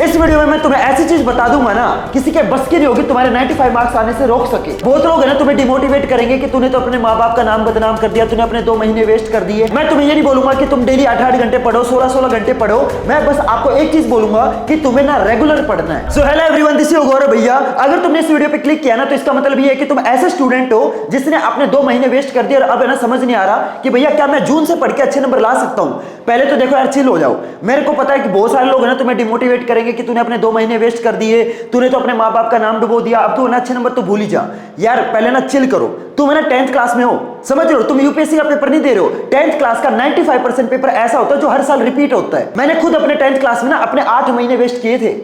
इस वीडियो में मैं तुम्हें ऐसी चीज बता दूंगा ना, किसी के बस की नहीं होगी तुम्हारे 95 मार्क्स आने से रोक सके। बहुत लोग है ना तुम्हें डिमोटिवेट करेंगे कि तूने तो अपने माँ बाप का नाम बदनाम कर दिया, तूने अपने 2 महीने वेस्ट कर दिए। मैं तुम्हें ये नहीं बोलूंगा कि तुम डेली 8-8 घंटे पढ़ो, 16-16 घंटे पढ़ो। मैं बस आपको एक चीज बोलूंगा कि तुम्हें ना रेगुलर पढ़ना है। So hello everyone, this is Gaurav भैया। अगर तुमने इस वीडियो पे क्लिक किया ना, तो इसका मतलब ये है कि तुम ऐसे स्टूडेंट हो जिसने अपने 2 महीने वेस्ट कर दिए और अब है ना समझ नहीं आ रहा कि भैया क्या मैं जून से पढ़ के अच्छे नंबर ला सकता हूं। पहले तो देखो यार, चिल हो जाओ। मेरे को पता है कि बहुत सारे लोग है ना तुम्हें डिमोटिवेट करेंगे कि तूने अपने 2 महीने वेस्ट कर दिए, तूने तो अपने माँ बाप का नाम डुबो दिया, अब तू ना अच्छे नंबर तो भूल ही जा। यार पहले ना चिल करो। तुम है ना 10th क्लास में हो, समझ रहे हो, तुम यूपीएससी का पेपर नहीं दे रहे हो। 10th क्लास का 95% पेपर ऐसा होता है जो हर साल रिपीट होता है। मैंने खुद अपने 10th क्लास में ना अपने 8 महीने वेस्ट किए थे।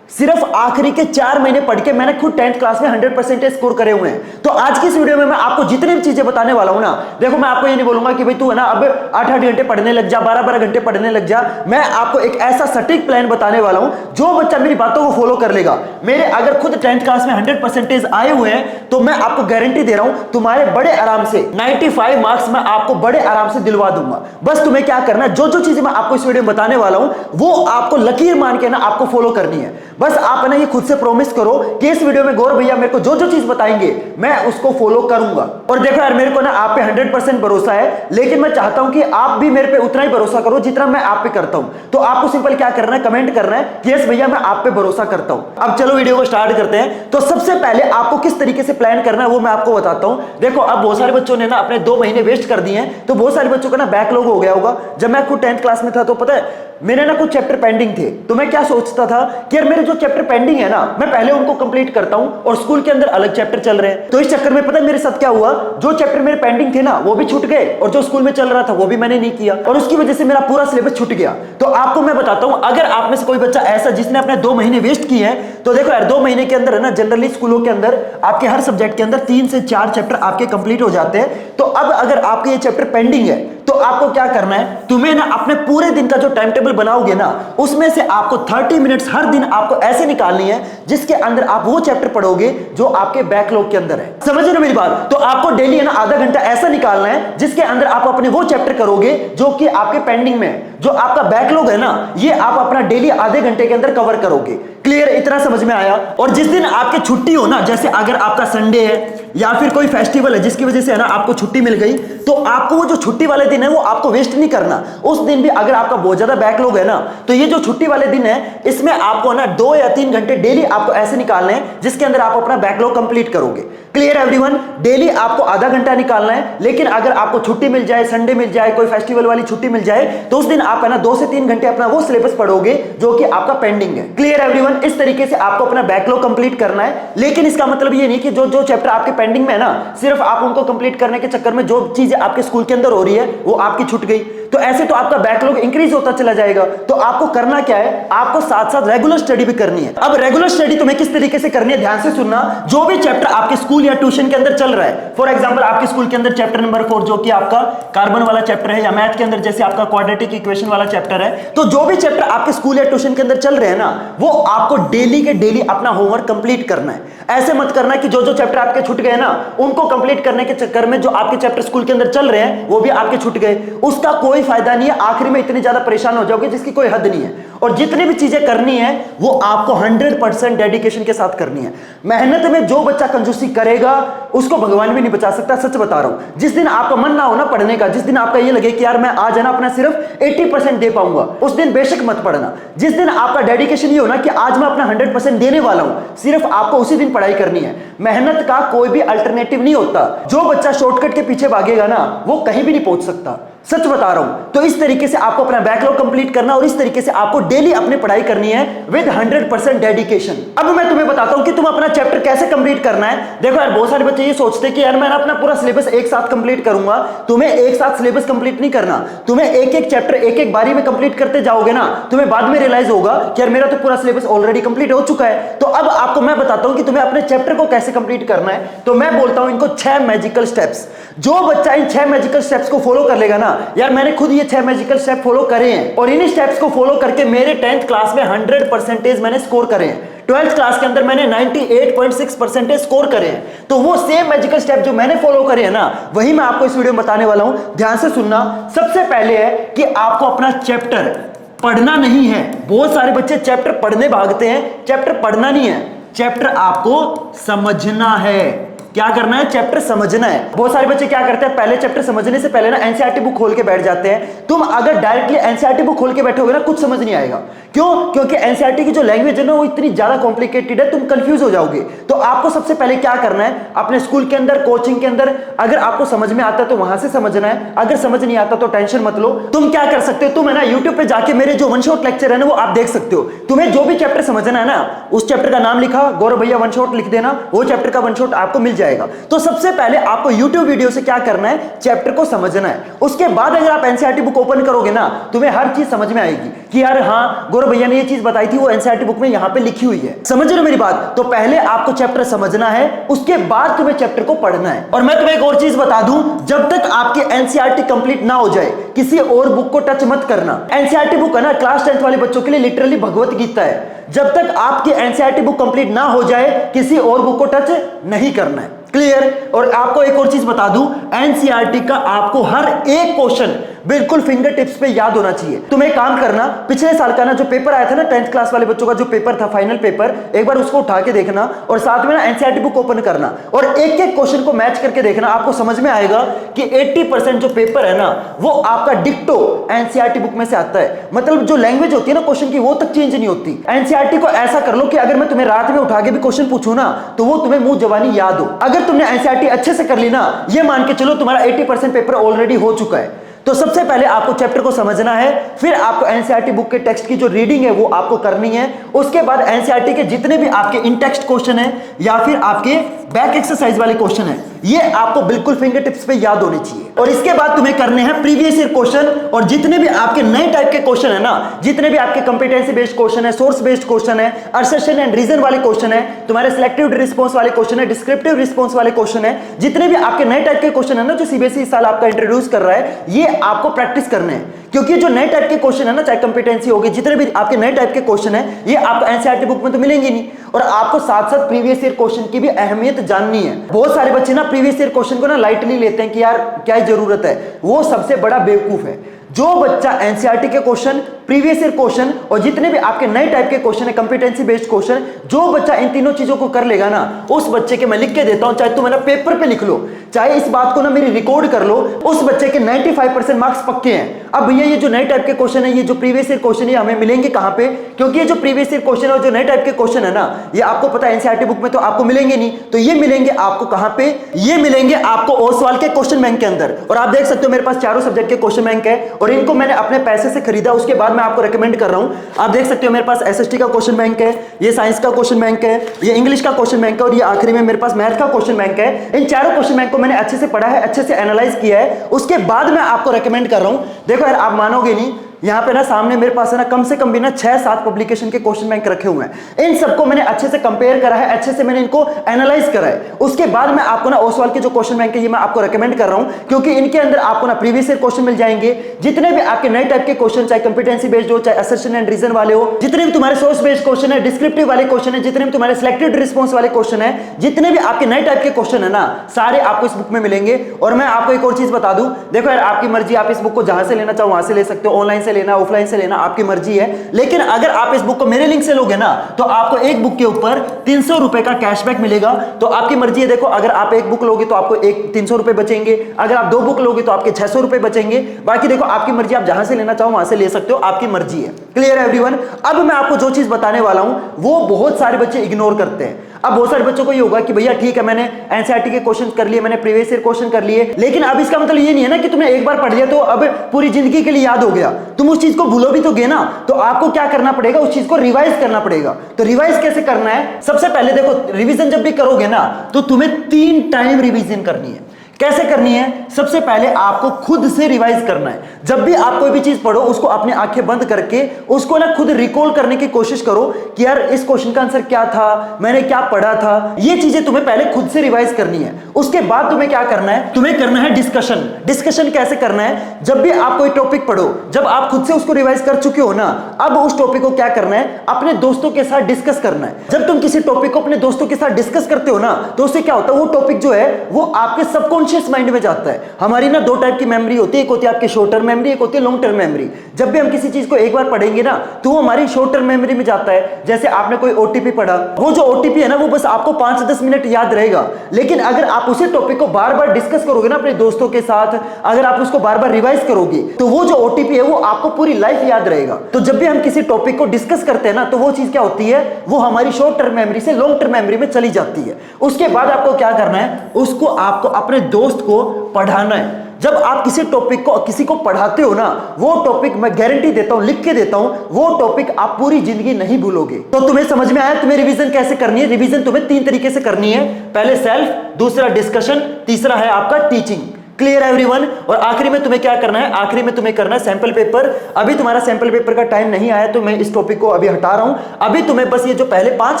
सिर्फ आखिरी के 4 महीने पढ़ के मैंने खुद 10th क्लास में 100% स्कोर करे हुए हैं। तो आज की इस वीडियो में मैं आपको जितनी भी चीजें बताने वाला हूं ना, देखो मैं आपको ये नहीं बोलूंगा कि भाई तू है ना अब 8-8 घंटे पढ़ने लग जा, 12-12 घंटे पढ़ने लग जा। मैं आपको एक ऐसा सटीक प्लान बताने वाला हूं जो बच्चा मेरी बातों को फॉलो कर लेगा। मेरे अगर खुद 10th क्लास में 100% आए हुए हैं तो मैं आपको गारंटी दे रहा हूं तुम्हारे बड़े आराम से 95 मार्क्स मैं आपको बड़े आराम से दिलवा दूंगा। बस तुम्हें क्या करना है, जो जो चीजें मैं आपको इस वीडियो में बताने वाला हूं वो आपको लकीर मान के ना आपको फॉलो करनी है। बस आप है ना ये खुद से प्रॉमिस करो कि इस वीडियो में गौरव भैया मेरे को जो जो चीज बताएंगे मैं उसको फॉलो करूंगा। और देखो यार, मेरे को ना आप पे 100% भरोसा है, लेकिन मैं चाहता हूं कि आप भी मेरे पे उतना ही भरोसा करो जितना मैं आप पे करता हूं। तो आपको सिंपल क्या करना है, कमेंट करना है कि यस भैया मैं आप पे भरोसा करता हूं। अब चलो वीडियो को स्टार्ट करते हैं। तो सबसे पहले आपको किस तरीके से प्लान करना है वो मैं आपको बताता हूं। देखो अब बहुत सारे बच्चों ने ना अपने 2 महीने वेस्ट कर दिए हैं, तो बहुत सारे बच्चों का ना बैकलॉग हो गया होगा। जब मैं खुद 10th क्लास में था तो पता है मेरे ना कुछ चैप्टर पेंडिंग थे, तो मैं क्या सोचता था कि यार मेरे जो चैप्टर पेंडिंग है ना मैं पहले उनको कंप्लीट करता हूं, और स्कूल के अंदर अलग चैप्टर चल रहे हैं। तो इस चक्कर में पता है मेरे साथ क्या हुआ, जो चैप्टर मेरे पेंडिंग थे ना वो भी छूट गए, और जो स्कूल में चल रहा था वो भी मैंने नहीं किया, और उसकी वजह से मेरा पूरा सिलेबस छूट गया। तो आपको मैं बताता हूं, अगर आप में से कोई बच्चा ऐसा जिसने अपने 2 महीने वेस्ट किए हैं, तो देखो यार 2 महीने के अंदर है ना जनरली स्कूलों के अंदर आपके हर सब्जेक्ट के अंदर 3 से 4 चैप्टर आपके कंप्लीट हो जाते हैं। तो अब अगर आपके ये चैप्टर पेंडिंग है तो आपको क्या करना है, तुम्हें ना अपने पूरे दिन का जो टाइम टेबल बनाओगे ना उसमें से आपको 30 मिनट्स हर दिन आपको ऐसे निकालनी है जिसके अंदर आप वो चैप्टर पढ़ोगे जो आपके बैकलॉग के अंदर है। समझ रहे हो मेरी बात? तो आपको डेली है ना आधा घंटा ऐसा निकालना है जिसके अंदर आप अपने वो चैप्टर करोगे जो कि आपके पेंडिंग में है। जो आपका बैकलॉग है ना ये आप अपना डेली आधे घंटे के अंदर कवर करोगे। क्लियर? इतना समझ में आया? और जिस दिन आपकी छुट्टी हो ना, जैसे अगर आपका संडे है या फिर कोई फेस्टिवल है जिसकी वजह से है ना आपको छुट्टी मिल गई, तो आपको वो जो छुट्टी वाले दिन है वो आपको वेस्ट नहीं करना। उस दिन भी अगर आपका बहुत ज्यादा बैकलॉग है ना, तो ये जो छुट्टी वाले दिन है इसमें आपको ना 2 या 3 घंटे डेली आपको ऐसे निकालने हैं जिसके अंदर आप अपना बैकलॉग कंप्लीट करोगे। Clear everyone? डेली आपको आधा घंटा निकालना है, लेकिन अगर आपको छुट्टी मिल जाए, संडे मिल जाए, कोई फेस्टिवल वाली छुट्टी मिल जाए, तो उस दिन आप है ना 2 से 3 घंटे अपना वो सिलेबस पढ़ोगे जो कि आपका पेंडिंग है। Clear everyone? इस तरीके से आपको अपना बैकलॉग कंप्लीट करना है। लेकिन इसका मतलब ये नहीं कि जो जो चैप्टर आपके पेंडिंग में है ना सिर्फ आप उनको कंप्लीट करने के चक्कर में जो चीजें आपके स्कूल के अंदर हो रही है वो आपकी छूट गई, तो ऐसे तो आपका बैकलॉग इंक्रीज होता चला जाएगा। तो आपको करना क्या है, आपको साथ साथ रेगुलर स्टडी भी करनी है। अब रेगुलर स्टडी तुम्हें किस तरीके से करनी है, ध्यान से सुनना। जो भी चैप्टर आपके स्कूल या ट्यूशन के अंदर चल रहा है, फॉर एग्जांपल आपके स्कूल के अंदर चैप्टर नंबर 4 जो कि आपका कार्बन वाला चैप्टर है, या मैथ के अंदर जैसे आपका क्वाड्रेटिक इक्वेशन वाला चैप्टर है, तो जो भी चैप्टर आपके स्कूल या ट्यूशन के अंदर चल रहे हैं ना वो आपको डेली के डेली अपना होमवर्क कंप्लीट करना है। ऐसे मत करना कि जो जो चैप्टर आपके छूट गए ना उनको कंप्लीट करने के चक्कर में जो आपके चैप्टर स्कूल के अंदर चल रहे हैं वो भी आपके छूट गए, उसका कोई फायदा नहीं है। आखिर में इतने ज्यादा परेशान हो जाओगे जिसकी कोई हद नहीं है। और जितनी भी चीजें करनी है वो आपको 100% डेडिकेशन के साथ करनी है। मेहनत में जो बच्चा कंजूसी करेगा उसको भगवान भी नहीं बचा सकता, सच बता रहा हूं। जिस दिन आपका मन ना हो ना पढ़ने का, जिस दिन आपका ये लगे कि यार मैं आज है ना अपना सिर्फ 80% दे पाऊंगा, उस दिन बेशक मत पढ़ना। जिस दिन आपका डेडिकेशन ये हो ना कि आज मैं अपना 100% देने वाला हूं, सिर्फ आपको उसी दिन पढ़ाई करनी है। मेहनत का कोई भी अल्टरनेटिव नहीं होता। जो बच्चा शॉर्टकट के पीछे भागेगा ना वो कहीं भी नहीं पहुंच सकता, सच बता रहा हूं। तो इस तरीके से आपको अपना बैकलॉग कंप्लीट करना और इस तरीके से आपको डेली अपनी पढ़ाई करनी है विद 100% डेडिकेशन। अब मैं तुम्हें बताता हूं कि तुम अपना चैप्टर कैसे कंप्लीट करना है। देखो यार बहुत सारे बच्चे ये सोचते हैं कि यार मैं अपना पूरा सिलेबस एक साथ कंप्लीट करूंगा। तुम्हें एक साथ सिलेबस कंप्लीट नहीं करना, तुम्हें एक एक चैप्टर एक एक बारी में कंप्लीट करते जाओगे ना, तुम्हें बाद में रियलाइज होगा कि यार मेरा तो पूरा सिलेबस ऑलरेडी कंप्लीट हो चुका है। तो अब आपको मैं बताता हूं कि तुम्हें अपने चैप्टर को कैसे कंप्लीट करना है। तो मैं बोलता हूं इनको 6 मैजिकल स्टेप्स। जो बच्चा इन 6 मैजिकल स्टेप्स को फॉलो कर लेगा ना, यार मैंने खुद ये 6 मैजिकल स्टेप फॉलो करे हैं, और इन स्टेप्स को फॉलो करके मेरे 10th क्लास में 100% मैंने स्कोर करे हैं। 12th क्लास के अंदर मैंने 98.6% स्कोर करे हैं। तो वो सेम मैजिकल स्टेप जो मैंने फॉलो करे हैं ना वही मैं आपको इस वीडियो में बताने वाला हूं। ध्यान से सुनना। सबसे पहले है कि आपको अपना चैप्टर पढ़ना नहीं है। बहुत सारे बच्चे चैप्टर पढ़ने भागते हैं, चैप्टर पढ़ना नहीं है, चैप्टर आपको समझना है। क्या करना है? चैप्टर समझना है। बहुत सारे बच्चे क्या करते हैं, पहले चैप्टर समझने से पहले ना एनसीईआरटी बुक खोल के बैठ जाते हैं। तुम अगर डायरेक्टली एनसीईआरटी बुक खोल के बैठोगे ना, कुछ समझ नहीं आएगा। क्यों? क्योंकि एनसीईआरटी की जो लैंग्वेज है ना, वो इतनी ज्यादा कॉम्प्लिकेटेड है, तुम कंफ्यूज हो जाओगे। तो आपको सबसे पहले क्या करना है, अपने स्कूल के अंदर, कोचिंग के अंदर, अगर आपको समझ में आता है तो वहां से समझना है, अगर समझ नहीं आता तो टेंशन मत लो। तुम क्या कर सकते हो, तुम है ना यूट्यूब पे जाके मेरे जो वन शॉट लेक्चर है ना, वो आप देख सकते हो। तुम्हें जो भी चैप्टर समझना है ना, उस चैप्टर का नाम लिखा, गौरव भैया वन शॉट लिख देना, वो चैप्टर का वन शॉट आपको मिल जाएगा। तो सबसे पहले आपको YouTube वीडियो से क्या करना है, चैप्टर को समझना है। उसके बाद अगर आप एनसीईआरटी बुक ओपन करोगे ना, तुम्हें हर चीज समझ में आएगी कि यार हाँ, गौरव भैया ने ये चीज बताई थी, वो एनसीईआरटी बुक में यहां पे लिखी हुई है। समझ रहे हो मेरी बात? तो पहले आपको चैप्टर समझना है, उसके बाद तुम्हें चैप्टर को पढ़ना है। और मैं तुम्हें एक और चीज बता दूं, जब तक आपकी एनसीईआरटी कंप्लीट ना हो जाए, किसी और बुक को टच मत करना। एनसीईआरटी बुक है ना, क्लास 10th वाले बच्चों के लिए लिटरली भगवत गीता है। जब तक आपकी एनसीईआरटी बुक कंप्लीट ना हो जाए, किसी और बुक को टच नहीं करना है। क्लियर? और आपको एक और चीज बता दूं, एनसीईआरटी का आपको हर एक क्वेश्चन बिल्कुल फिंगर टिप्स पे याद होना चाहिए। तुम एक काम करना, पिछले साल का ना जो पेपर आया था ना 10th क्लास वाले बच्चों का जो पेपर था, फाइनल पेपर, एक बार उसको उठा के देखना और साथ में ना एनसीईआरटी बुक ओपन करना और एक एक क्वेश्चन को मैच करके देखना। आपको समझ में आएगा कि 80% जो पेपर है ना, वो आपका डिक्टो एनसीईआरटी बुक में से आता है। मतलब जो लैंग्वेज होती है ना क्वेश्चन की, वो तक चेंज नहीं होती। एनसीईआरटी को ऐसा कर लो कि अगर मैं तुम्हें रात में उठा के भी क्वेश्चन पूछूं ना, तो वो तुम्हें मुंह जबानी याद हो। अगर तुमने एनसीईआरटी अच्छे से कर ली ना, ये मान के चलो तुम्हारा 80% पेपर ऑलरेडी हो चुका है। तो सबसे पहले आपको चैप्टर को समझना है, फिर आपको एनसीईआरटी बुक के टेक्स्ट की जो रीडिंग है वो आपको करनी है। उसके बाद एनसीईआरटी के जितने भी आपके इन टेक्स्ट क्वेश्चन है या फिर आपके बैक एक्सरसाइज वाले क्वेश्चन है, ये आपको बिल्कुल फिंगर टिप्स पे याद होने चाहिए। और इसके बाद तुम्हें करने हैं प्रीवियस ईयर क्वेश्चन, और जितने भी आपके नए टाइप के क्वेश्चन है ना, जितने भी आपके कंपिटेंसी बेस्ड क्वेश्चन है, सोर्स बेस्ड क्वेश्चन है, असर्शन एंड रीजन वाले क्वेश्चन है, तुम्हारे सिलेक्टिव रिस्पांस वाले क्वेश्चन है, डिस्क्रिप्टिव रिस्पांस वाले क्वेश्चन है, जितने भी आपके नए टाइप के क्वेश्चन है ना, जो सीबीएसई इस साल आपका इंट्रोड्यूस कर रहा है, ये आपको प्रैक्टिस करने हैं। क्योंकि जो नए टाइप के क्वेश्चन है ना, चाहे कंपिटेंसी होगी, जितने भी आपके नए टाइप के क्वेश्चन है, ये आपको एनसीईआरटी बुक में तो मिलेंगे नहीं। और आपको साथ साथ प्रीवियस ईयर क्वेश्चन की भी अहमियत जाननी है। बहुत सारे बच्चे ना प्रीवियस ईयर क्वेश्चन को ना लाइटली लेते हैं कि यार क्या जरूरत है, वो सबसे बड़ा बेवकूफ है। जो बच्चा एनसीईआरटी के क्वेश्चन, प्रीवियस ईयर क्वेश्चन और जितने भी आपके नए टाइप के क्वेश्चन है, कंपिटेंसी बेस्ड क्वेश्चन, जो बच्चा इन तीनों चीजों को कर लेगा ना, उस बच्चे के मैं लिख के देता हूं, चाहे तुम ना पेपर पे लिख लो, चाहे इस बात को ना मेरी रिकॉर्ड कर लो, उस बच्चे के 95% मार्क्स पक्के हैं। अब भैया ये जो नए टाइप के क्वेश्चन है, ये जो प्रीवियस ईयर क्वेश्चन है, हमें मिलेंगे कहां पे? क्योंकि ये जो प्रीवियस ईयर क्वेश्चन और जो नए टाइप के क्वेश्चन है ना, ये आपको पता है एनसीईआरटी बुक में तो आपको मिलेंगे नहीं। तो ये मिलेंगे आपको कहां पे? ये मिलेंगे आपको ओसवाल के क्वेश्चन बैंक के अंदर। और आप देख सकते हो मेरे पास चारों सब्जेक्ट के क्वेश्चन बैंक है और इनको मैंने अपने पैसे से खरीदा, उसके बाद मैं आपको रेकमेंड कर रहा हूं। आप देख सकते हो मेरे पास एसएसटी का क्वेश्चन बैंक है, ये साइंस का क्वेश्चन बैंक है, ये इंग्लिश का क्वेश्चन बैंक है और ये आखिरी में मेरे पास मैथ का क्वेश्चन बैंक है। इन चारों क्वेश्चन बैंक को मैंने अच्छे से पढ़ा है, अच्छे से एनालाइज किया है, उसके बाद मैं आपको रेकमेंड कर रहा हूं। देखो यार, आप मानोगे नहीं, यहाँ पे ना सामने मेरे पास है ना कम से कम भी ना 6-7 पब्लिकेशन के क्वेश्चन बैंक रखे हुए हैं। इन सबको मैंने अच्छे से कंपेयर करा है, अच्छे से मैंने इनको एनालाइज करा है। उसके बाद मैं आपको ना ओसवाल के जो क्वेश्चन बैंक है, ये मैं आपको रेकमेंड कर रहा हूं, क्योंकि इनके अंदर आपको ना प्रीवियस ईयर क्वेश्चन मिल जाएंगे। जितने भी आपके नए टाइप के क्वेश्चन, चाहे कंपिटेंसी बेस्ड हो, चाहे असर्शन एंड रीजन वाले हो, जितने भी तुम्हारे सोर्स बेस्ड क्वेश्चन है, डिस्क्रिप्टिव वाले क्वेश्चन है, जितने भी तुम्हारे सिलेक्टेड रिस्पांस वाले क्वेश्चन है, जितने भी आपके नए टाइप के क्वेश्चन है ना, सारे आपको इस बुक में मिलेंगे। और मैं आपको एक और चीज बता दूं, देखो यार, आपकी मर्जी, आप इस बुक को जहां से लेना चाहो वहां से ले सकते हो, ऑनलाइन से लेना, ऑफलाइन से लेना, आपकी मर्जी है। लेकिन अगर आप इस बुक को मेरे लिंक से लोगे ना, तो आपको एक बुक के ऊपर 300 रुपए का कैशबैक मिलेगा। तो आपकी मर्जी है। देखो, अगर आप एक बुक लोगे तो आपको 300 रुपए बचेंगे, अगर आप 2 बुक लोगे तो आपके 600 रुपए बचेंगे। बाकी देखो, आपकी मर्जी, आप जहां से लेना चाहो वहां से ले सकते हो, आपकी मर्जी है। क्लियर है एवरीवन? अब मैं आपको जो चीज बताने वाला हूं, वो बहुत सारे बच्चे इग्नोर करते हैं। अब बहुत सारे बच्चों को ये होगा कि भैया ठीक है, मैंने एनसीईआरटी के क्वेश्चन कर लिए, मैंने प्रीवियस ईयर क्वेश्चन कर लिए, लेकिन अब इसका मतलब ये नहीं है ना कि तुमने एक बार पढ़ लिया तो अब पूरी जिंदगी के लिए याद हो गया। तुम उस चीज को भूलो भी तो गे ना, तो आपको क्या करना पड़ेगा, उस चीज को रिवाइज करना पड़ेगा। तो रिवाइज कैसे करना है? सबसे पहले देखो, रिवीजन जब भी करोगे ना, तो तुम्हें 3 टाइम रिवीजन करनी है। कैसे करनी है? सबसे पहले आपको खुद से रिवाइज करना है। जब भी आप कोई भी चीज पढ़ो, उसको अपने आंखें बंद करके उसको ना खुद रिकॉल करने की कोशिश करो कि यार इस क्वेश्चन का आंसर क्या था, मैंने क्या पढ़ा था। ये चीजें तुम्हें पहले खुद से रिवाइज करनी है। उसके बाद तुम्हें क्या करना है? तुम्हें करना है डिस्कशन। डिस्कशन कैसे करना है? जब भी आप कोई टॉपिक पढ़ो, जब आप खुद से उसको रिवाइज कर चुके हो ना, अब उस टॉपिक को क्या करना है? अपने दोस्तों के साथ डिस्कस करना है। जब तुम किसी टॉपिक को अपने दोस्तों के साथ डिस्कस करते हो ना, तो उससे क्या होता है, वो टॉपिक जो है वो आपके सबकॉन्शियस सबकॉन्शियस माइंड में जाता है। हमारी ना दो टाइप की मेमोरी होती है, एक होती है आपकी शॉर्ट टर्म मेमोरी, एक होती है लॉन्ग टर्म मेमोरी। जब भी हम किसी चीज को एक बार पढ़ेंगे ना तो वो हमारी शॉर्ट टर्म मेमोरी में जाता है। जैसे आपने कोई ओटीपी पढ़ा, वो जो ओटीपी है ना वो बस आपको 5-10 मिनट याद रहेगा, लेकिन अगर आप उसी टॉपिक को बार बार डिस्कस करोगे ना अपने दोस्तों के साथ, अगर आप उसको बार बार रिवाइज करोगे तो वो जो ओटीपी है वो आपको पूरी लाइफ याद रहेगा। तो जब भी हम किसी टॉपिक को डिस्कस करते हैं ना तो वो चीज क्या होती है, वो हमारी शॉर्ट टर्म मेमोरी से लॉन्ग टर्म मेमोरी में चली जाती है। उसके बाद आपको क्या करना है, उसको आपको अपने दोस्त को पढ़ाना है। जब आप किसी टॉपिक को किसी को पढ़ाते हो ना, वो टॉपिक मैं गारंटी देता हूं, लिख के देता हूं, वो टॉपिक आप पूरी जिंदगी नहीं भूलोगे। तो तुम्हें समझ में आया तुम्हें रिवीजन कैसे करनी है? रिवीजन तुम्हें 3 तरीके से करनी है। पहले सेल्फ, दूसरा डिस्कशन, तीसरा है आपका टीचिंग। Clear everyone? और आखिरी में तुम्हें क्या करना है, आखिरी में तुम्हें करना है सैंपल पेपर। अभी तुम्हारा सैंपल पेपर का टाइम नहीं आया तो मैं इस टॉपिक को अभी हटा रहा हूं। अभी तुम्हें बस ये जो पहले 5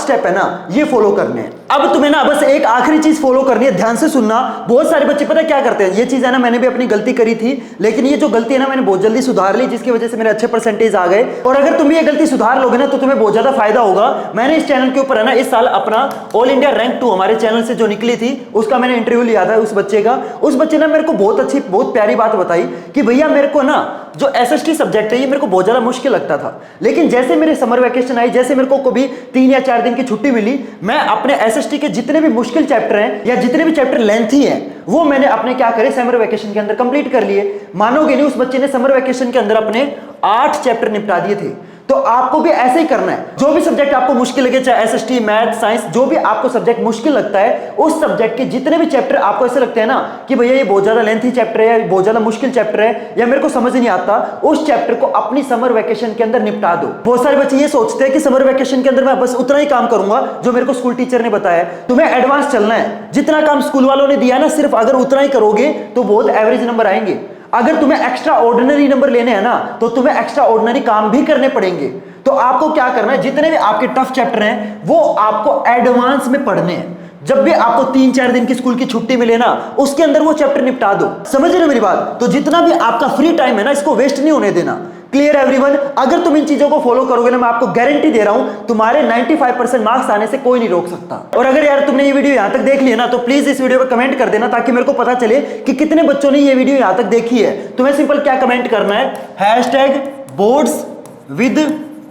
स्टेप है ना ये फॉलो करने हैं। अब तुम्हें ना बस एक आखिरी चीज फॉलो करनी है, ध्यान से सुनना। बहुत सारे बच्चे पता क्या करते हैं, ये चीज है ना मैंने भी अपनी गलती करी थी, लेकिन ये जो गलती है ना मैंने बहुत जल्दी सुधार ली, जिसकी वजह से मेरे अच्छे परसेंटेज आ गए। और अगर तुम ये गलती सुधार लोगे ना तो तुम्हें बहुत ज्यादा फायदा होगा। मैंने इस चैनल के ऊपर है ना इस साल अपना ऑल इंडिया रैंक 2 हमारे चैनल से जो निकली थी उसका मैंने इंटरव्यू लिया था उस बच्चे का। उस बच्चे ने मेरे को बहुत प्यारी बात बताई कि भैया मेरे को ना जो एसएसटी सब्जेक्ट है ये मेरे को बहुत ज्यादा मुश्किल लगता था, लेकिन जैसे मेरे समर वेकेशन आई, जैसे मेरे को कभी 3 या 4 दिन की छुट्टी मिली, मैं अपने एसएसटी के जितने भी मुश्किल चैप्टर हैं या जितने भी चैप्टर लेंथी हैं वो मैंने अपने क्या करे समर वेकेशन के अंदर कंप्लीट कर लिए। मानोगे नहीं, उस बच्चे ने समर वेकेशन के अंदर अपने 8 चैप्टर निपटा दिए थे। तो आपको भी ऐसे ही करना है। जो भी सब्जेक्ट आपको मुश्किल लगे, चाहे एसएसटी, मैथ, साइंस, जो भी आपको सब्जेक्ट मुश्किल लगता है, उस सब्जेक्ट के जितने भी चैप्टर आपको ऐसे लगते हैं ना कि भैया ये बहुत ज्यादा लेंथी चैप्टर है या बहुत ज्यादा मुश्किल चैप्टर है या मेरे को समझ नहीं आता, उस चैप्टर को अपनी समर वेकेशन के अंदर निपटा दो। बहुत सारे बच्चे ये सोचते हैं कि समर वेकेशन के अंदर मैं बस उतना ही काम करूंगा जो मेरे को स्कूल टीचर ने बताया। तुम्हें एडवांस चलना है, जितना काम स्कूल वालों ने दिया ना सिर्फ अगर उतना ही करोगे तो बहुत एवरेज नंबर आएंगे। अगर तुम्हें एक्स्ट्रा ऑर्डिनरी नंबर लेने हैं ना तो तुम्हें एक्स्ट्रा ऑर्डिनरी काम भी करने पड़ेंगे। तो आपको क्या करना है, जितने भी आपके टफ चैप्टर हैं वो आपको एडवांस में पढ़ने हैं। जब भी आपको 3-4 दिन की स्कूल की छुट्टी मिले ना उसके अंदर वो चैप्टर निपटा दो। समझ रहे हो मेरी बात? तो जितना भी आपका फ्री टाइम है ना इसको वेस्ट नहीं होने देना। Clear everyone? अगर तुम इन चीजों को फॉलो करोगे ना मैं आपको गारंटी दे रहा हूं तुम्हारे 95% मार्क्स आने से कोई नहीं रोक सकता। और अगर यार तुमने ये वीडियो यहां तक देख लिया ना तो प्लीज इस वीडियो पर कमेंट कर देना ताकि मेरे को पता चले कि कितने बच्चों ने ये वीडियो यहां तक देखी है। तुम्हें सिंपल क्या कमेंट करना है, #बोर्ड्स विद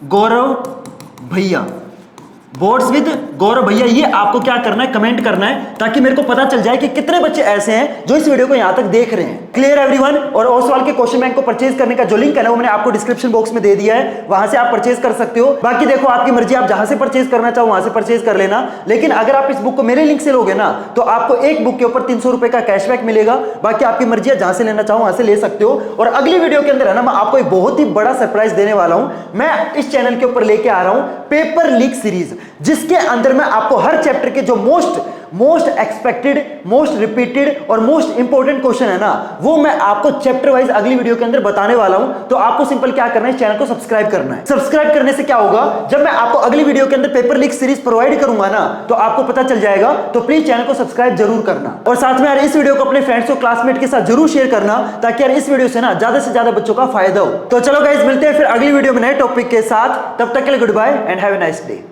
गौरव भैया, बोर्ड्स विद गौरव भैया, ये आपको क्या करना है, कमेंट करना है ताकि मेरे को पता चल जाए कि कितने बच्चे ऐसे हैं जो इस वीडियो को यहां तक देख रहे हैं। Clear everyone? और ओसवाल के क्वेश्चन बैंक को परचेज करने का जो लिंक है ना वो मैंने आपको डिस्क्रिप्शन बॉक्स में दे दिया है, वहां से आप परचेज कर सकते हो। बाकी देखो आपकी मर्जी, आप जहां से परचेज करना चाहो वहां से परचेज कर लेना, लेकिन अगर आप इस बुक को मेरे लिंक से लोगे ना तो आपको एक बुक के ऊपर 300 रुपए का कैशबैक मिलेगा। बाकी आपकी मर्जी है, जहां से लेना चाहो वहां से ले सकते हो। और अगली वीडियो के अंदर है ना मैं आपको एक बहुत ही बड़ा सरप्राइज देने वाला हूं। मैं इस चैनल के ऊपर लेके आ रहा हूं पेपर लीक सीरीज, जिसके अंदर मैं आपको हर चैप्टर के जो मोस्ट एक्सपेक्टेड, मोस्ट रिपीटेड और मोस्ट इंपोर्टेंट क्वेश्चन है ना वो मैं आपको चैप्टर वाइज अगली वीडियो के अंदर बताने वाला हूं। तो आपको सिंपल क्या करना है, चैनल को सब्सक्राइब करना है। सब्सक्राइब करने से क्या होगा, जब मैं आपको अगली वीडियो के अंदर पेपर लीक सीरीज प्रोवाइड करूंगा ना तो आपको पता चल जाएगा। तो प्लीज चैनल को सब्सक्राइब जरूर करना और साथ में यार इस वीडियो को अपने फ्रेंड्स और क्लासमेट के साथ जरूर शेयर करना ताकि यार इस वीडियो से ना ज्यादा से ज्यादा बच्चों का फायदा हो। तो चलो गाइस, मिलते हैं फिर अगली वीडियो में नए टॉपिक के साथ। तब तक के लिए goodbye and have a nice day.